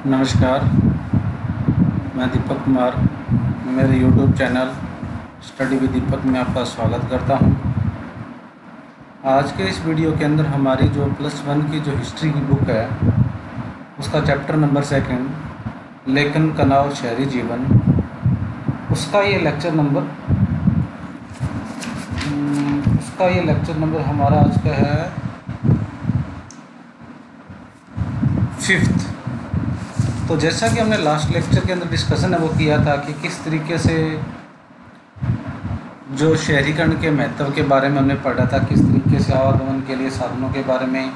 नमस्कार, मैं दीपक कुमार। मेरे यूट्यूब चैनल स्टडी विद दीपक में आपका स्वागत करता हूं। आज के इस वीडियो के अंदर हमारी जो +1 की जो हिस्ट्री की बुक है उसका चैप्टर नंबर 2 लेखन कला और शहरी जीवन, उसका ये लेक्चर नंबर हमारा आज का है 5th। तो जैसा कि हमने लास्ट लेक्चर के अंदर डिस्कशन है वो किया था कि किस तरीके से जो शहरीकरण के महत्व के बारे में हमने पढ़ा था, किस तरीके से आवागमन के लिए साधनों के बारे में,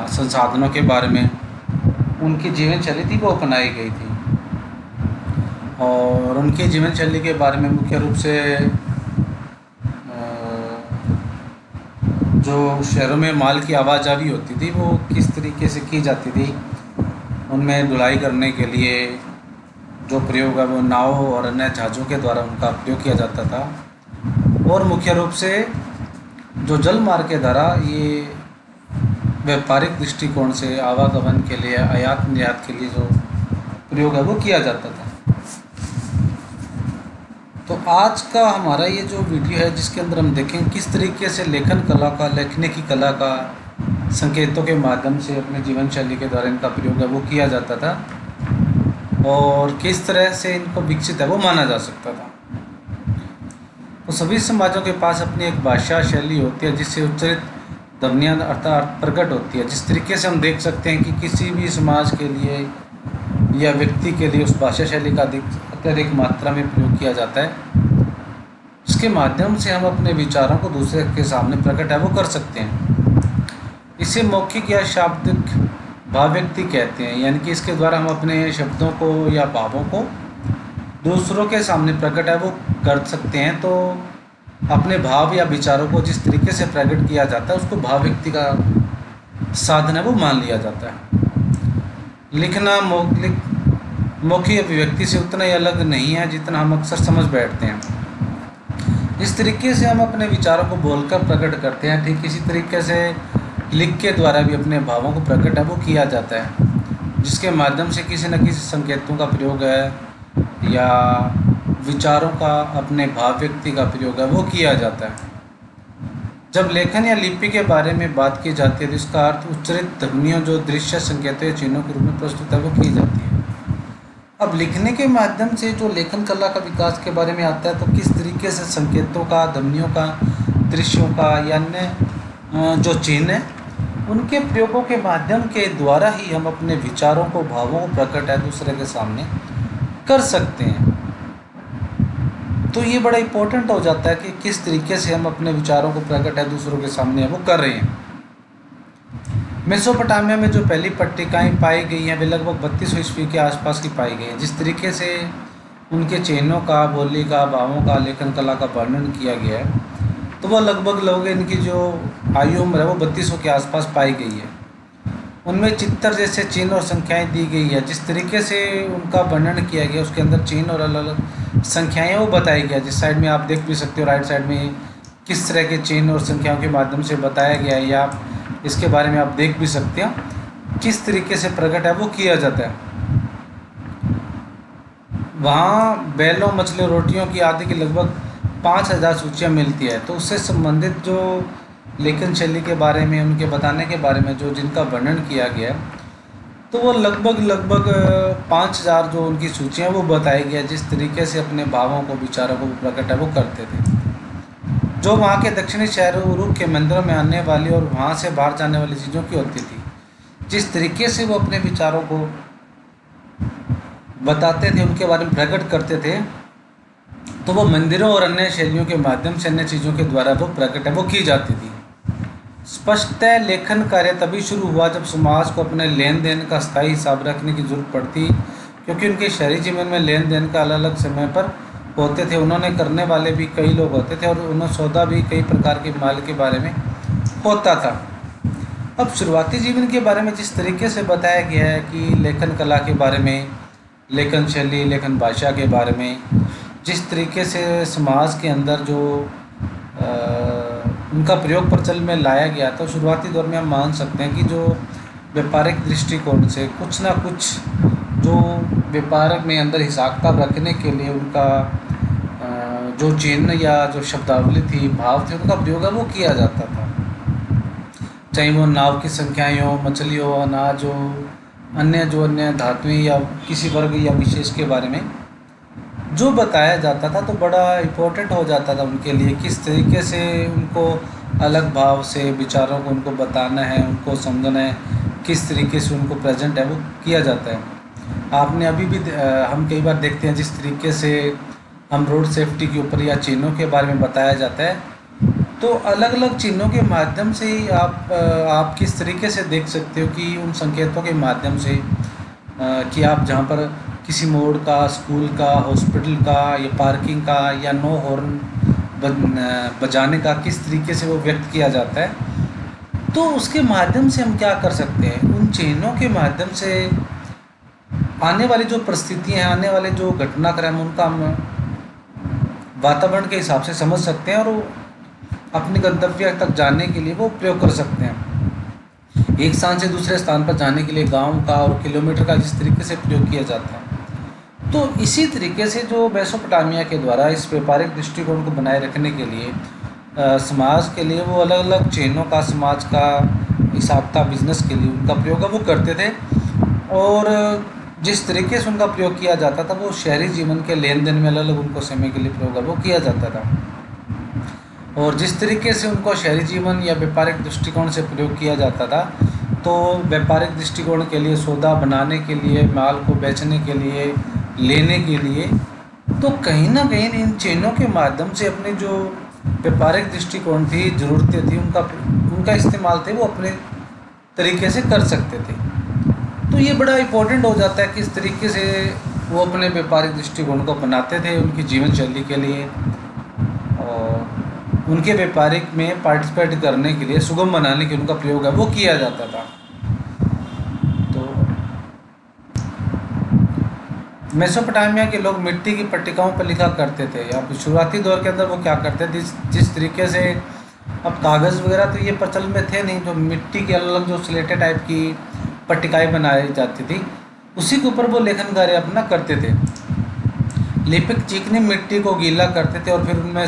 संसाधनों के बारे में उनकी जीवन शैली थी वो अपनाई गई थी। और उनकी जीवन शैली के बारे में मुख्य रूप से जो शहरों में माल की आवाजाही होती थी वो किस तरीके से की जाती थी, उनमें ढुलाई करने के लिए जो प्रयोग है वो नाव और अन्य जहाज़ों के द्वारा उनका प्रयोग किया जाता था। और मुख्य रूप से जो जल मार्ग के द्वारा ये व्यापारिक दृष्टिकोण से आवागमन के लिए, आयात निर्यात के लिए जो प्रयोग है वो किया जाता था। तो आज का हमारा ये जो वीडियो है जिसके अंदर हम देखेंगे किस तरीके से लेखन कला का, लिखने की कला का संकेतों के माध्यम से अपने जीवन शैली के द्वारा इनका प्रयोग है वो किया जाता था और किस तरह से इनको विकसित है वो माना जा सकता था। तो सभी समाजों के पास अपनी एक भाषा शैली होती है जिससे उच्चारित ध्वनियाँ अर्थात प्रकट होती है। जिस तरीके से हम देख सकते हैं कि किसी भी समाज के लिए या व्यक्ति के लिए उस भाषा शैली का अत्यधिक मात्रा में प्रयोग किया जाता है, इसके माध्यम से हम अपने विचारों को दूसरे के सामने प्रकट है वो कर सकते हैं। इसे मौखिक या शाब्दिक भावव्यक्ति कहते हैं, यानी कि इसके द्वारा हम अपने शब्दों को या भावों को दूसरों के सामने प्रकट है वो कर सकते हैं। तो अपने भाव या विचारों को जिस तरीके से प्रकट किया जाता है उसको भावव्यक्ति का साधन है वो मान लिया जाता है। लिखना मौखिक अभिव्यक्ति से उतना ही अलग नहीं है जितना हम अक्सर समझ बैठते हैं। जिस तरीके से हम अपने विचारों को बोलकर प्रकट करते हैं, ठीक इसी तरीके से लिख के द्वारा भी अपने भावों को प्रकट है वो किया जाता है, जिसके माध्यम से किसी न किसी संकेतों का प्रयोग है या विचारों का, अपने भाव व्यक्ति का प्रयोग है वो किया जाता है। जब लेखन या लिपि के बारे में बात की जाती है तो इसका अर्थ उच्चारित ध्वनियों जो दृश्य संकेतों या चिन्हों के रूप में प्रस्तुत है वो की जाती है। अब लिखने के माध्यम से जो लेखन कला का विकास के बारे में आता है तो किस तरीके से संकेतों का, ध्वनियों का, दृश्यों का या अन्य जो चिन्ह है उनके प्रयोगों के माध्यम के द्वारा ही हम अपने विचारों को, भावों को प्रकट है दूसरे के सामने कर सकते हैं। तो ये बड़ा इम्पोर्टेंट हो जाता है कि किस तरीके से हम अपने विचारों को प्रकट है दूसरों के सामने वो कर रहे हैं। मेसोपोटामिया में जो पहली पट्टिकाएँ पाई गई हैं वे लगभग 3200 ईस्वी के आसपास की पाई गई हैं। जिस तरीके से उनके चिन्हों का, बोली का, भावों का, लेखन कला का वर्णन किया गया है तो वह लगभग इनकी जो आयु उम्र है वो 3200 के आसपास पाई गई है। उनमें चित्र जैसे चिन्ह और संख्याएं दी गई है। जिस तरीके से उनका वर्णन किया गया उसके अंदर चिन्ह और अलग अलग संख्याएं वो बताई गया। जिस साइड में आप देख भी सकते हो, राइट साइड में किस तरह के चिन्ह और संख्याओं के माध्यम से बताया गया है, या आप इसके बारे में आप देख भी सकते हो किस तरीके से प्रकट है वो किया जाता है। वहाँ बैलों, मछलियों, रोटियों की आदि की लगभग 5000 सूचियाँ मिलती है। तो उससे संबंधित जो लेखन शैली के बारे में, उनके बताने के बारे में जो जिनका वर्णन किया गया तो वो लगभग 5000 जो उनकी सूचियाँ वो बताई गया जिस तरीके से अपने भावों को, विचारों को प्रकट है वो करते थे। जो वहाँ के दक्षिणी शहरों, उरूक के मंदिरों में आने वाली और वहाँ से बाहर जाने वाली चीज़ों की होती थी, जिस तरीके से वो अपने विचारों को बताते थे, उनके बारे में प्रकट करते थे, तो वो मंदिरों और अन्य शैलियों के माध्यम से, अन्य चीज़ों के द्वारा वो प्रकट है वो की जाती थी। स्पष्टतः लेखन कार्य तभी शुरू हुआ जब समाज को अपने लेन देन का स्थायी हिसाब रखने की जरूरत पड़ती, क्योंकि उनके शहरी जीवन में लेन देन का अलग अलग समय पर होते थे। उन्होंने करने वाले भी कई लोग होते थे और उन्हें सौदा भी कई प्रकार के माल के बारे में होता था। अब शुरुआती जीवन के बारे में जिस तरीके से बताया गया है कि लेखन कला के बारे में, लेखन शैली, लेखन भाषा के बारे में, जिस तरीके से समाज के अंदर जो उनका प्रयोग प्रचलन में लाया गया था, शुरुआती दौर में हम मान सकते हैं कि जो व्यापारिक दृष्टिकोण से कुछ ना कुछ जो व्यापार में अंदर हिसाब किताब रखने के लिए उनका जो चिन्ह या जो शब्दावली थी, भाव थे, उनका प्रयोग है वो किया जाता था। चाहे वो नाव की संख्याएँ हो, मछली हो, अनाज हो, अन्य धातुएं या किसी वर्ग या विशेष के बारे में जो बताया जाता था तो बड़ा इम्पोर्टेंट हो जाता था उनके लिए। किस तरीके से उनको अलग भाव से विचारों को उनको बताना है, उनको समझना है, किस तरीके से उनको प्रेजेंट है वो किया जाता है। आपने अभी भी हम कई बार देखते हैं जिस तरीके से हम रोड सेफ्टी के ऊपर या चिन्हों के बारे में बताया जाता है, तो अलग अलग चिन्हों के माध्यम से ही आप किस तरीके से देख सकते हो कि उन संकेतों के माध्यम से कि आप जहाँ पर किसी मोड़ का, स्कूल का, हॉस्पिटल का या पार्किंग का या नो हॉर्न बजाने का किस तरीके से वो व्यक्त किया जाता है, तो उसके माध्यम से हम क्या कर सकते हैं, उन चिन्हों के माध्यम से आने वाली जो परिस्थितियाँ हैं, आने वाले जो घटनाक्रम उनका हम वातावरण के हिसाब से समझ सकते हैं और अपने गंतव्य तक जाने के लिए वो प्रयोग कर सकते हैं। एक स्थान से दूसरे स्थान पर जाने के लिए गांव का और किलोमीटर का जिस तरीके से प्रयोग किया जाता है, तो इसी तरीके से जो मेसोपोटामिया के द्वारा इस व्यापारिक दृष्टिकोण को बनाए रखने के लिए समाज के लिए वो अलग अलग चेनों का, समाज का हिसाब था, बिजनेस के लिए उनका प्रयोग वो करते थे। और जिस तरीके से उनका प्रयोग किया जाता था वो शहरी जीवन के लेन देन में अलग अलग उनको समय के लिए प्रयोग वो किया जाता था। और जिस तरीके से उनको शहरी जीवन या व्यापारिक दृष्टिकोण से प्रयोग किया जाता था, तो व्यापारिक दृष्टिकोण के लिए सौदा बनाने के लिए, माल को बेचने के लिए, लेने के लिए, तो कहीं ना कहीं इन चेनों के माध्यम से अपने जो व्यापारिक दृष्टिकोण थी, ज़रूरतें थी, उनका इस्तेमाल थे वो अपने तरीके से कर सकते थे। तो ये बड़ा इम्पोर्टेंट हो जाता है किस तरीके से वो अपने व्यापारिक दृष्टिकोण को बनाते थे उनकी जीवन शैली के लिए और उनके व्यापारिक में पार्टिसिपेट करने के लिए, सुगम बनाने के उनका प्रयोग है वो किया जाता था। तो मेसोपोटामिया के लोग मिट्टी की पट्टिकाओं पर लिखा करते थे। या शुरुआती दौर के अंदर वो क्या करते थे, जिस तरीके से अब कागज़ वगैरह तो ये प्रचलन में थे नहीं, जो मिट्टी के अलग अलग जो स्लेटे टाइप की पट्टिकाएँ बनाई जाती थी, उसी के ऊपर वो लेखन कार्य अपना करते थे। लिपिक चिकनी मिट्टी को गीला करते थे और फिर उनमें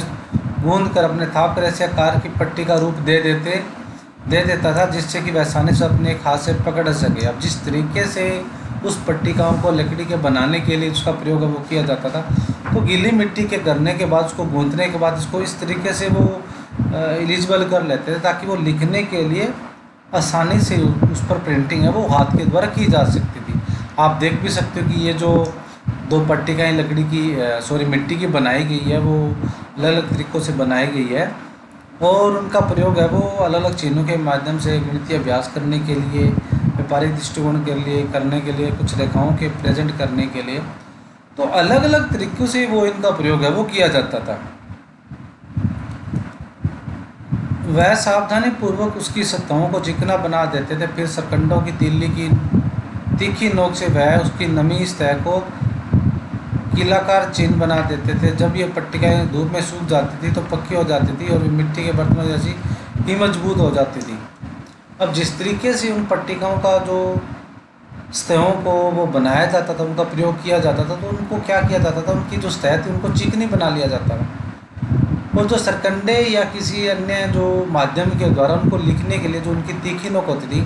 गूंद कर अपने थाप पर ऐसे आकार की पट्टी का रूप दे देता था, जिससे कि वह आसानी से अपने एक हाथ से पकड़ सके। अब जिस तरीके से उस पट्टिकाओं को लकड़ी के बनाने के लिए उसका प्रयोग वो किया जाता था, तो गीली मिट्टी के करने के बाद, उसको गूंथने के बाद इसको इस तरीके से वो एलिजिबल कर लेते थे ताकि वो लिखने के लिए आसानी से उस पर प्रिंटिंग है वो हाथ के द्वारा की जा सकती थी। आप देख भी सकते हो कि ये जो दो पट्टिकाएँ लकड़ी की मिट्टी की बनाई गई है, वो अलग अलग तरीक़ों से बनाई गई है और उनका प्रयोग है वो अलग अलग चिन्हों के माध्यम से गणितीय अभ्यास करने के लिए, व्यापारिक दृष्टिकोण के लिए करने के लिए, कुछ रेखाओं के प्रेजेंट करने के लिए, तो अलग अलग तरीक़ों से वो इनका प्रयोग है वो किया जाता था। वह सावधानी पूर्वक उसकी सतहों को चिकना बना देते थे, फिर सरकंडों की तीली की तीखी नोक से वह उसकी नमी सतह को किलाकार चिन्ह बना देते थे। जब ये पट्टिकाएँ धूप में सूख जाती थी तो पक्की हो जाती थी और मिट्टी के बर्तनों जैसी ही मजबूत हो जाती थी। अब जिस तरीके से उन पट्टिकाओं का जो सतहों को वो बनाया जाता था, उनका प्रयोग किया जाता था, तो उनको क्या किया जाता था, उनकी जो सतह थी उनको चिकनी बना लिया जाता था और जो सरकंडे या किसी अन्य जो माध्यम के द्वारा उनको लिखने के लिए जो उनकी तीखी नोक होती थी,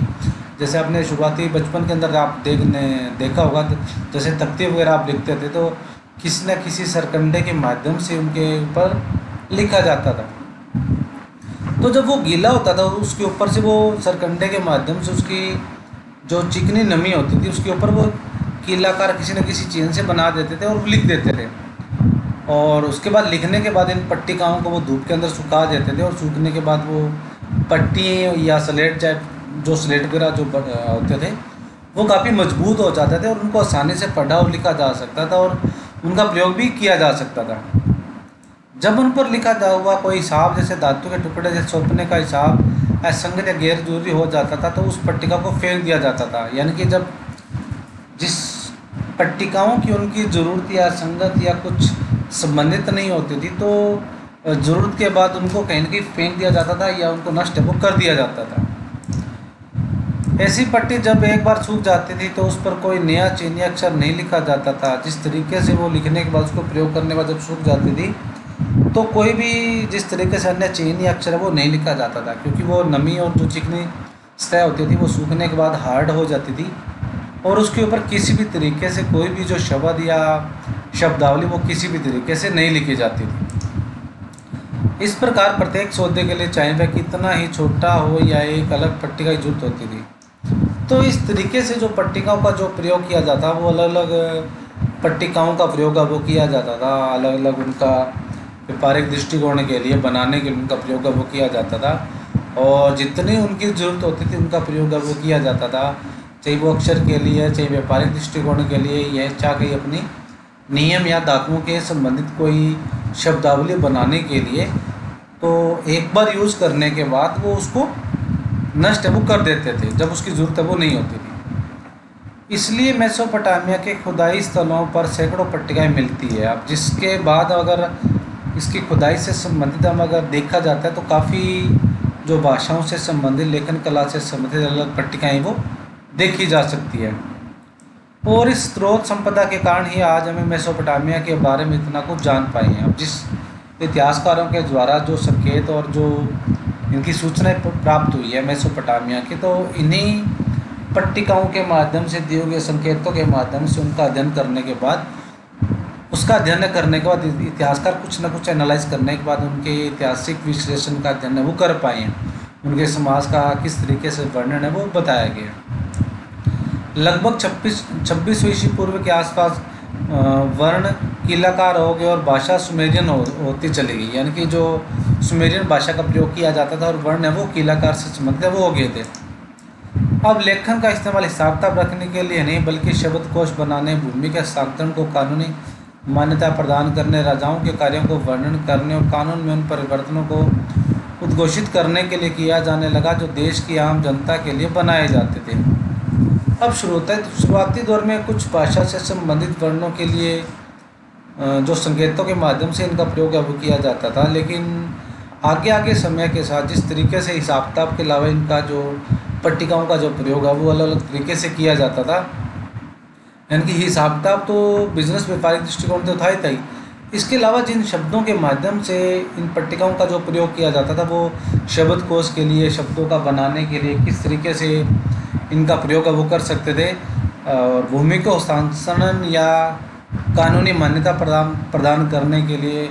जैसे आपने शुरुआती बचपन के अंदर आप देखा होगा, जैसे तख्ते वगैरह आप लिखते थे तो किसी न किसी सरकंडे के माध्यम से उनके ऊपर लिखा जाता था। तो जब वो गीला होता था उसके ऊपर से वो सरकंडे के माध्यम से उसकी जो चिकनी नमी होती थी उसके ऊपर वो कीलाकार किसी न किसी चीज़ से बना देते थे और लिख देते थे। और उसके बाद लिखने के बाद इन पट्टिकाओं को वो धूप के अंदर सुखा देते थे और सूखने के बाद वो पट्टी या स्लेट जो स्लेट वगैरह जो होते थे वो काफ़ी मजबूत हो जाते थे और उनको आसानी से पढ़ा और लिखा जा सकता था और उनका प्रयोग भी किया जा सकता था। जब उन पर लिखा हुआ कोई हिसाब, जैसे धातु के टुकड़े जैसे सौंपने का हिसाब असंगत या गैर जरूरी हो जाता था, तो उस पट्टिका को फेंक दिया जाता था। यानी कि जब जिस पट्टिकाओं की उनकी ज़रूरत या संगत या कुछ संबंधित नहीं होती थी, तो ज़रूरत के बाद उनको कहीं ना कहीं फेंक दिया जाता था या उनको नष्ट वो कर दिया जाता था। ऐसी पट्टी जब एक बार सूख जाती थी तो उस पर कोई नया चीनी अक्षर नहीं लिखा जाता था। जिस तरीके से वो लिखने के बाद उसको प्रयोग करने के बाद जब सूख जाती थी तो कोई भी जिस तरीके से अन्य चीनी अक्षर है वो नहीं लिखा जाता था, क्योंकि वो नमी और जो चिकनी सतह होती थी वो सूखने के बाद हार्ड हो जाती थी और उसके ऊपर किसी भी तरीके से कोई भी जो शब्द या शब्दावली वो किसी भी तरीके से नहीं लिखी जाती थी। इस प्रकार प्रत्येक सौदे के लिए चाहे वह कितना ही छोटा हो या एक अलग पट्टिका की जरूरत होती थी। तो इस तरीके से जो पट्टिकाओं का जो प्रयोग किया जाता वो अलग अलग पट्टिकाओं का प्रयोग है वो किया जाता था, अलग अलग उनका व्यापारिक दृष्टिकोण के लिए बनाने के लिए उनका प्रयोग है वो किया जाता था और जितनी उनकी ज़रूरत होती थी उनका प्रयोग है वो किया जाता था, चाहे वो अक्षर के लिए चाहे व्यापारिक दृष्टिकोण के लिए या चाहे अपनी नियम या धातुओं के संबंधित कोई शब्दावली बनाने के लिए। तो एक बार यूज़ करने के बाद वो उसको नष्ट है वो कर देते थे जब उसकी ज़रूरत है वो नहीं होती थी। इसलिए मेसोपोटामिया के खुदाई स्थलों पर सैकड़ों पट्टिकाएँ मिलती है। अब जिसके बाद अगर इसकी खुदाई से संबंधित हम अगर देखा जाता है तो काफ़ी जो भाषाओं से संबंधित लेखन कला से संबंधित अलग पट्टिकाएँ वो देखी जा सकती है। और इस स्रोत संपदा के कारण ही आज हमें मेसोपोटामिया के बारे में इतना कुछ जान पाए हैं। अब जिस इतिहासकारों के द्वारा जो संकेत और जो इनकी सूचनाएं प्राप्त हुई है मेसोपोटामिया की, तो इन्हीं पट्टिकाओं के माध्यम से दिए गए संकेतों के माध्यम से उनका अध्ययन करने के बाद उसका अध्ययन करने के बाद इतिहासकार कुछ न कुछ एनालाइज करने के बाद उनके ऐतिहासिक विश्लेषण का अध्ययन है वो कर पाए हैं, उनके समाज का किस तरीके से वर्णन है वो बताया गया। लगभग 26वीं ईस्वी पूर्व के आसपास वर्ण कीलाकार हो गए और भाषा सुमेरियन होती चली गई, यानी कि जो सुमेरियन भाषा का प्रयोग किया जाता था और वर्ण है वो कीलाकार से संबंधित है वो हो गए थे। अब लेखन का इस्तेमाल हिसाब किताब रखने के लिए नहीं बल्कि शब्दकोश बनाने, भूमि के हस्तांतरण को कानूनी मान्यता प्रदान करने, राजाओं के कार्यों को वर्णन करने और कानून में उन परिवर्तनों को उद्घोषित करने के लिए किया जाने लगा जो देश की आम जनता के लिए बनाए जाते थे। अब शुरुआती दौर में कुछ भाषा से संबंधित वर्णों के लिए जो संकेतों के माध्यम से इनका प्रयोग है वो किया जाता था, लेकिन आगे आगे समय के साथ जिस तरीके से हिसाब किताब के अलावा इनका जो पट्टिकाओं का जो प्रयोग है वो अलग अलग तरीके से किया जाता था, यानी कि हिसाब किताब तो बिजनेस व्यापारिक दृष्टिकोण तो था ही, इसके अलावा जिन शब्दों के माध्यम से इन पट्टिकाओं का जो प्रयोग किया जाता था वो शब्दकोश के लिए, शब्दों का बनाने के लिए किस तरीके से इनका प्रयोग है वो कर सकते थे, और भूमि को हस्तांतरण या कानूनी मान्यता प्रदान करने के लिए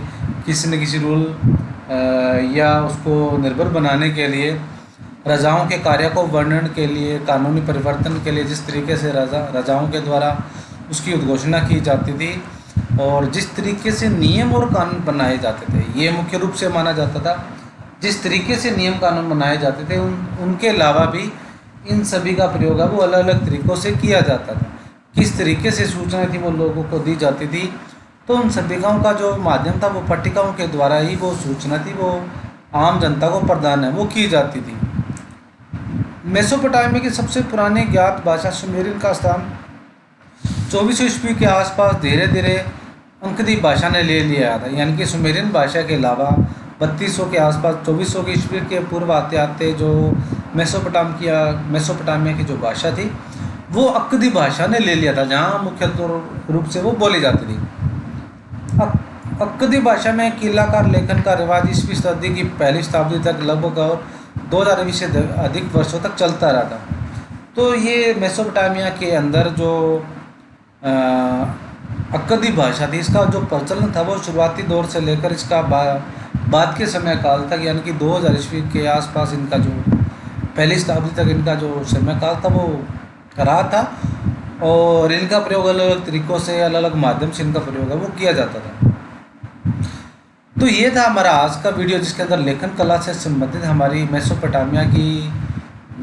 किसी न किसी रूल या उसको निर्भर बनाने के लिए, राजाओं के कार्य को वर्णन के लिए, कानूनी परिवर्तन के लिए जिस तरीके से राजाओं के द्वारा उसकी उद्घोषणा की जाती थी और जिस तरीके से नियम और कानून बनाए जाते थे, ये मुख्य रूप से माना जाता था। जिस तरीके से नियम कानून बनाए जाते थे उनके अलावा भी इन सभी का प्रयोग है वो अलग अलग तरीक़ों से किया जाता था। किस तरीके से सूचनाएं थी वो लोगों को दी जाती थी, तो उन सभीकाओं का जो माध्यम था वो पट्टिकाओं के द्वारा ही वो सूचना थी वो आम जनता को प्रदान है वो की जाती थी। मेसोपोटामिया की सबसे पुरानी ज्ञात भाषा सुमेरियन का स्थान 24वीं ईस्वी के आसपास धीरे धीरे अंकदी भाषा ने ले लिया था, यानी कि सुमेरियन भाषा के अलावा 3200 के आसपास 2400 के ईस्वी के पूर्व आते आते जो मेसोपोटामिया की जो भाषा थी वो अक्कदी भाषा ने ले लिया था, जहाँ मुख्य रूप से वो बोली जाती थी। अक्कदी भाषा में कीलाकार लेखन का रिवाज ईस्वी सदी की पहली शताब्दी तक लगभग और 2000 ईस्वी से अधिक वर्षों तक चलता रहा था। तो ये मेसोपोटामिया के अंदर जो अक्कदी भाषा थी इसका जो प्रचलन था वो शुरुआती दौर से लेकर इसका बाद के समय काल तक, यानी कि 2000 ईस्वी के आसपास इनका जो पहली शताब्दी तक इनका जो समय काल था वो रहा था और इनका प्रयोग अलग अलग तरीक़ों से अलग अलग माध्यम से इनका प्रयोग है वो किया जाता था। तो ये था हमारा आज का वीडियो जिसके अंदर लेखन कला से संबंधित हमारी मेसोपोटामिया की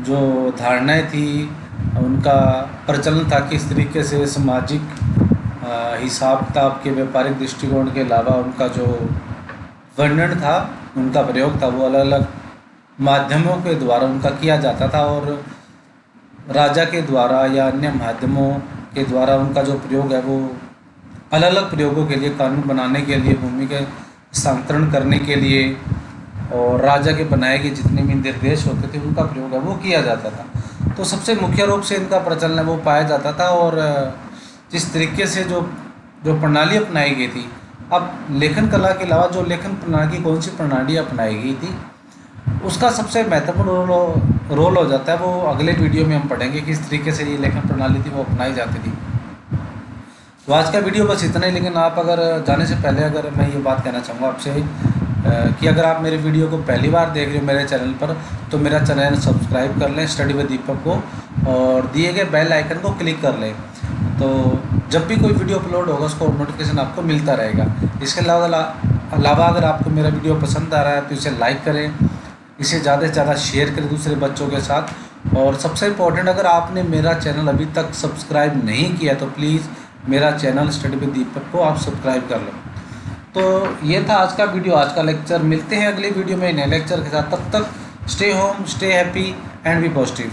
जो धारणाएं थी उनका प्रचलन था, किस तरीके से सामाजिक हिसाब किताब के व्यापारिक दृष्टिकोण के अलावा उनका जो वर्णन था उनका प्रयोग था वो अलग अलग माध्यमों के द्वारा उनका किया जाता था और राजा के द्वारा या अन्य माध्यमों के द्वारा उनका जो प्रयोग है वो अलग अलग प्रयोगों के लिए, कानून बनाने के लिए, भूमि के हस्तांतरण करने के लिए और राजा के बनाए गए जितने भी निर्देश होते थे उनका प्रयोग है वो किया जाता था। तो सबसे मुख्य रूप से इनका प्रचलन वो पाया जाता था। और जिस तरीके से जो जो प्रणाली अपनाई गई थी, अब लेखन कला के अलावा जो लेखन प्रणाली, कौन सी प्रणाली अपनाई गई थी, उसका सबसे महत्वपूर्ण रोल हो जाता है। वो अगले वीडियो में हम पढ़ेंगे किस तरीके से ये लेखन प्रणाली थी वो अपनाई जाती थी। तो आज का वीडियो बस इतना ही। लेकिन आप अगर जाने से पहले अगर मैं ये बात कहना चाहूँगा आपसे कि अगर आप मेरे वीडियो को पहली बार देख रहे हो मेरे चैनल पर, तो मेरा चैनल सब्सक्राइब कर लें स्टडी विद दीपक को, और दिए गए बेल आइकन को क्लिक कर लें। तो जब भी कोई वीडियो अपलोड होगा उसको नोटिफिकेशन आपको मिलता रहेगा। इसके अलावा अगर आपको मेरा वीडियो पसंद आ रहा है तो इसे लाइक करें, इसे ज़्यादा से ज़्यादा शेयर करें दूसरे बच्चों के साथ। और सबसे इम्पोर्टेंट, अगर आपने मेरा चैनल अभी तक सब्सक्राइब नहीं किया तो प्लीज़ मेरा चैनल स्टडी विद दीपक को आप सब्सक्राइब कर लो। तो ये था आज का वीडियो, आज का लेक्चर। मिलते हैं अगली वीडियो में नए लेक्चर के साथ। तब तक stay home, stay happy and be positive.